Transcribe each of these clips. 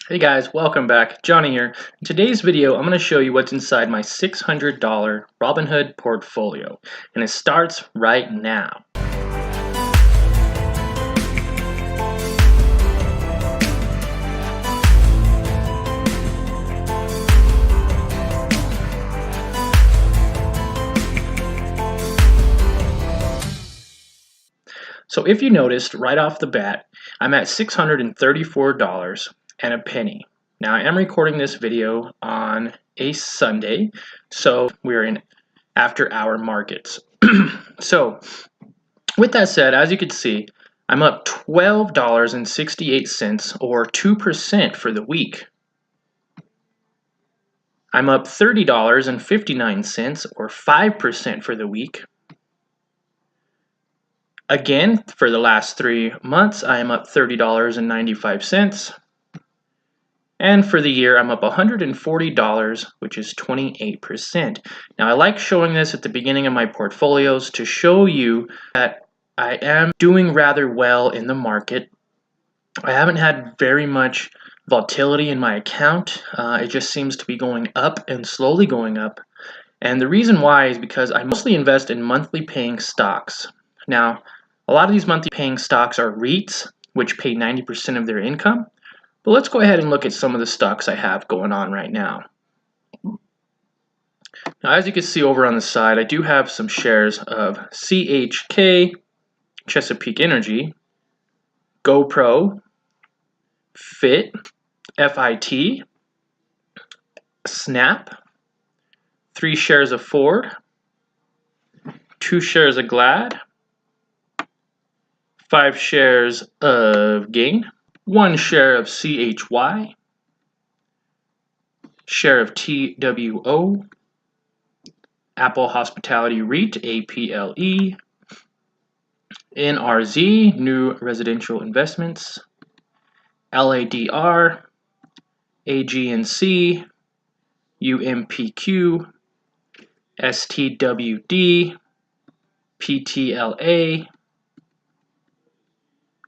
Hey guys, welcome back. Johnny here. In today's video, I'm going to show you what's inside my $600 Robinhood portfolio, and it starts right now. So if you noticed right off the bat, I'm at $634 and a penny. Now I am recording this video on a Sunday, so we're in after hour markets. So with that said, as you can see, I'm up $12.68 or 2% for the week. I'm up $30.59 or 5% for the week. Again, for the last 3 months, I am up $30.95. And for the year, I'm up $140, which is 28%. Now, I like showing this at the beginning of my portfolios to show you that I am doing rather well in the market. I haven't had very much volatility in my account. It just seems to be going up and slowly going up. And the reason why is because I mostly invest in monthly paying stocks. Now, a lot of these monthly paying stocks are REITs, which pay 90% of their income. But let's go ahead and look at some of the stocks I have going on right now. Now, as you can see over on the side, I do have some shares of CHK, Chesapeake Energy, GoPro, FIT, Snap, 3 shares of Ford, 2 shares of Glad, 5 shares of Gain, 1 share of CHY, share of TWO, Apple Hospitality REIT, APLE, NRZ, New Residential Investments, LADR, AGNC, UMPQ, STWD, PTLA,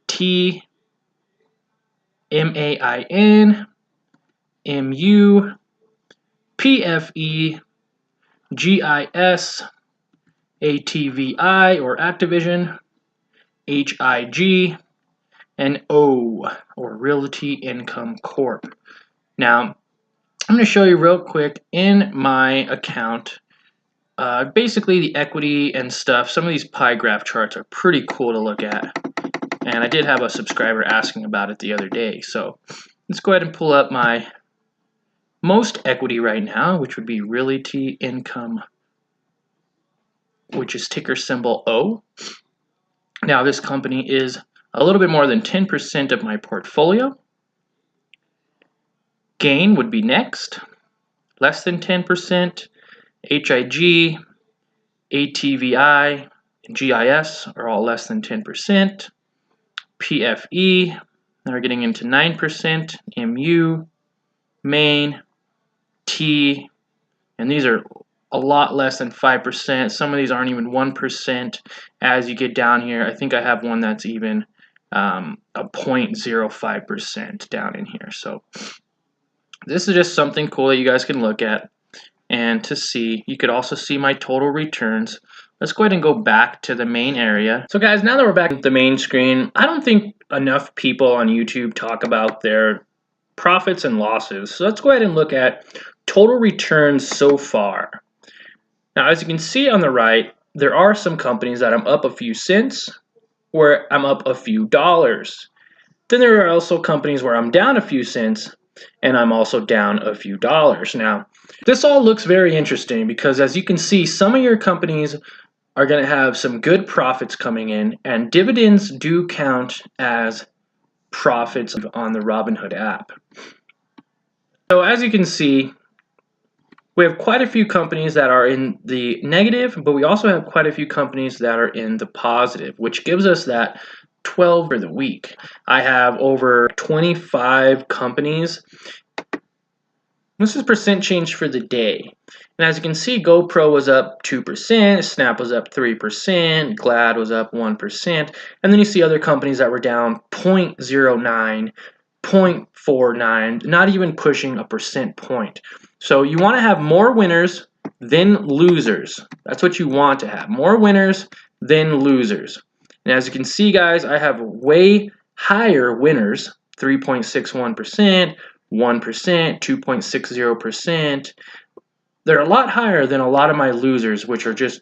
T, MAIN, MU, PFE, GIS, ATVI or Activision, HIG, and O or Realty Income Corp. Now, I'm going to show you real quick in my account basically the equity and stuff. Some of these pie graph charts are pretty cool to look at. And I did have a subscriber asking about it the other day. So let's go ahead and pull up my most equity right now, which would be Realty Income, which is ticker symbol O. Now this company is a little bit more than 10% of my portfolio. Gain would be next, less than 10%. HIG, ATVI, and GIS are all less than 10%. PFE, now we're getting into 9%, MU, Main, T, and these are a lot less than 5%. Some of these aren't even 1% as you get down here. I think I have one that's even a 0.05% down in here. So this is just something cool that you guys can look at and to see. You could also see my total returns. Let's go ahead and go back to the main area. So guys, now that we're back at the main screen, I don't think enough people on YouTube talk about their profits and losses. So let's go ahead and look at total returns so far. Now, as you can see on the right, there are some companies that I'm up a few cents, where I'm up a few dollars. Then there are also companies where I'm down a few cents, and I'm also down a few dollars. Now, this all looks very interesting because as you can see, some of your companies are going to have some good profits coming in, and dividends do count as profits on the Robinhood app. So as you can see, we have quite a few companies that are in the negative, but we also have quite a few companies that are in the positive, which gives us that 12 for the week. I have over 25 companies. This is percent change for the day. And as you can see, GoPro was up 2%, Snap was up 3%, Glad was up 1%, and then you see other companies that were down 0.09, 0.49, not even pushing a percent point. So you want to have more winners than losers. That's what you want to have, more winners than losers. And as you can see, guys, I have way higher winners, 3.61%, 1%, 2.60%. They're a lot higher than a lot of my losers, which are just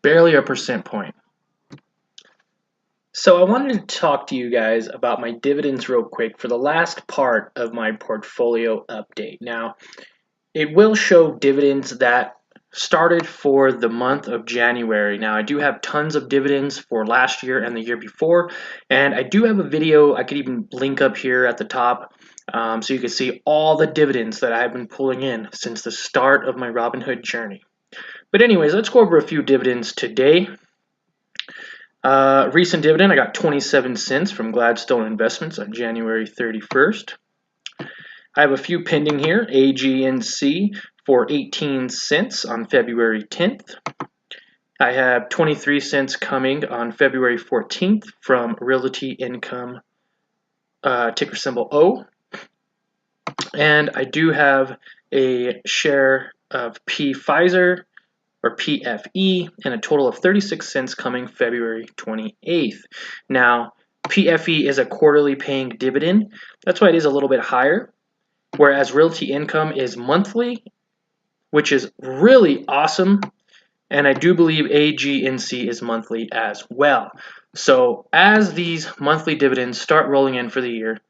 barely a percent point. So I wanted to talk to you guys about my dividends real quick for the last part of my portfolio update. Now, it will show dividends that started for the month of January. Now, I do have tons of dividends for last year and the year before, and I do have a video I could even link up here at the top so you can see all the dividends that I've been pulling in since the start of my Robinhood journey. But anyways, let's go over a few dividends today. Recent dividend, I got 27 cents from Gladstone Investments on January 31st. I have a few pending here. AGNC for 18 cents on February 10th. I have 23 cents coming on February 14th from Realty Income, ticker symbol O. And I do have a share of Pfizer or PFE, and a total of 36 cents coming February 28th. Now, PFE is a quarterly paying dividend. That's why it is a little bit higher, whereas Realty Income is monthly, which is really awesome, and I do believe AGNC is monthly as well. So as these monthly dividends start rolling in for the year,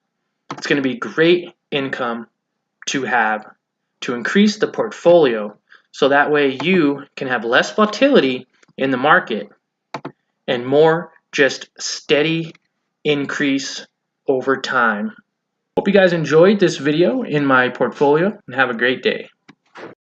it's going to be great income to have to increase the portfolio, so that way you can have less volatility in the market and more just steady increase over time. Hope you guys enjoyed this video in my portfolio and have a great day.